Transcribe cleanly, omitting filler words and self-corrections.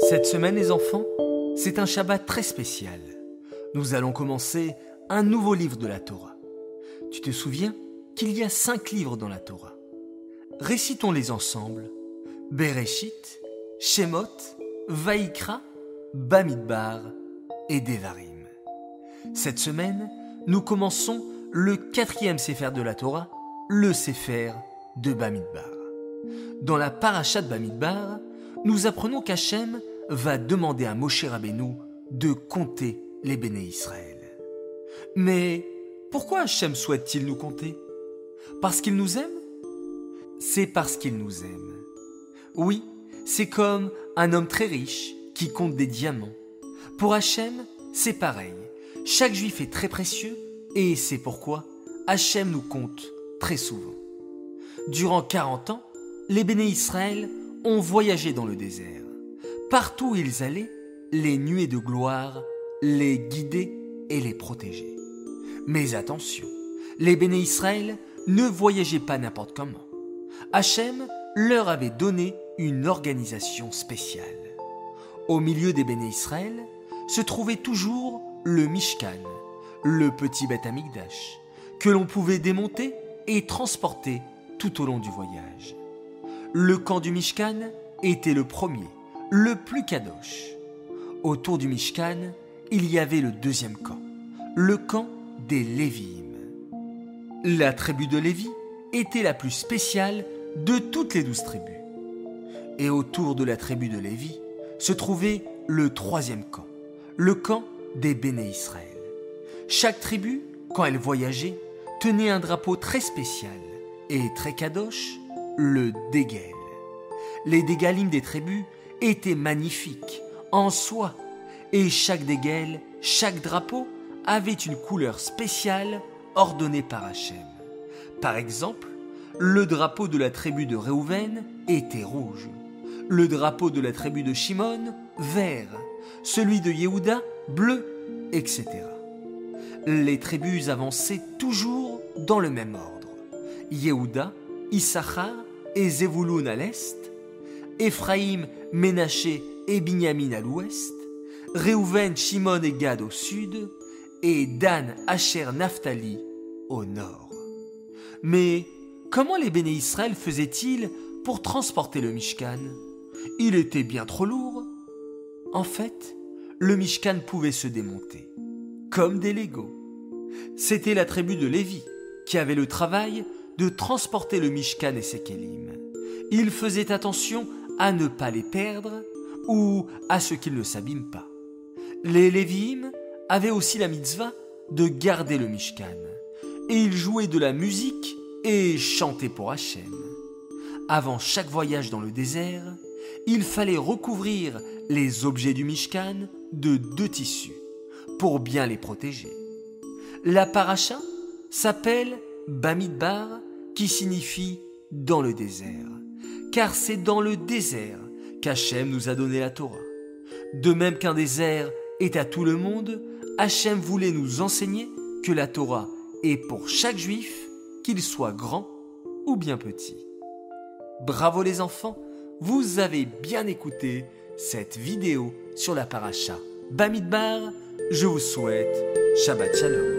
Cette semaine, les enfants, c'est un Shabbat très spécial. Nous allons commencer un nouveau livre de la Torah. Tu te souviens qu'il y a 5 livres dans la Torah. Récitons-les ensemble. Bereshit, Shemot, Vaïkra, Bamidbar et Devarim. Cette semaine, nous commençons le 4e Sefer de la Torah, le Sefer de Bamidbar. Dans la Parashat Bamidbar, nous apprenons qu'Hachem va demander à Moshe Rabbeinu de compter les béné Israël. Mais pourquoi Hachem souhaite-t-il nous compter? Parce qu'il nous aime? C'est parce qu'il nous aime. Oui, c'est comme un homme très riche qui compte des diamants. Pour Hachem, c'est pareil. Chaque juif est très précieux et c'est pourquoi Hachem nous compte très souvent. Durant 40 ans, les béné Israël ont voyagé dans le désert. Partout où ils allaient, les nuées de gloire les guidaient et les protégeaient. Mais attention, les béné Israël ne voyageaient pas n'importe comment. Hachem leur avait donné une organisation spéciale. Au milieu des béné Israël se trouvait toujours le Mishkan, le petit Beth Amikdash, que l'on pouvait démonter et transporter tout au long du voyage. Le camp du Mishkan était le premier, le plus kadosh. Autour du Mishkan, il y avait le 2e camp, le camp des Lévi'im. La tribu de Lévi était la plus spéciale de toutes les 12 tribus. Et autour de la tribu de Lévi se trouvait le 3e camp, le camp des béné Israël. Chaque tribu, quand elle voyageait, tenait un drapeau très spécial et très kadosh, le dégel. Les dégalim des tribus étaient magnifiques en soi et chaque dégel, chaque drapeau avait une couleur spéciale ordonnée par Hachem. Par exemple, le drapeau de la tribu de Réhouven était rouge, le drapeau de la tribu de Shimon vert, celui de Yehuda bleu, etc. Les tribus avançaient toujours dans le même ordre. Yehuda, Issachar et Zevouloun à l'est, Éphraïm, Ménaché et Binyamin à l'ouest, Réhouven, Shimon et Gad au sud, et Dan, Asher, Naphtali au nord. Mais comment les béné Israël faisaient-ils pour transporter le Mishkan? Il était bien trop lourd. En fait, le Mishkan pouvait se démonter, comme des Legos. C'était la tribu de Lévi qui avait le travail de transporter le Mishkan et ses kélim. Ils faisaient attention à ne pas les perdre ou à ce qu'ils ne s'abîment pas. Les Lévi'im avaient aussi la mitzvah de garder le Mishkan et ils jouaient de la musique et chantaient pour Hachem. Avant chaque voyage dans le désert, il fallait recouvrir les objets du Mishkan de 2 tissus pour bien les protéger. La paracha s'appelle Bamidbar, qui signifie « dans le désert », car c'est dans le désert qu'Hachem nous a donné la Torah. De même qu'un désert est à tout le monde, Hachem voulait nous enseigner que la Torah est pour chaque juif, qu'il soit grand ou bien petit. Bravo les enfants, vous avez bien écouté cette vidéo sur la paracha Bamidbar. Je vous souhaite Shabbat Shalom.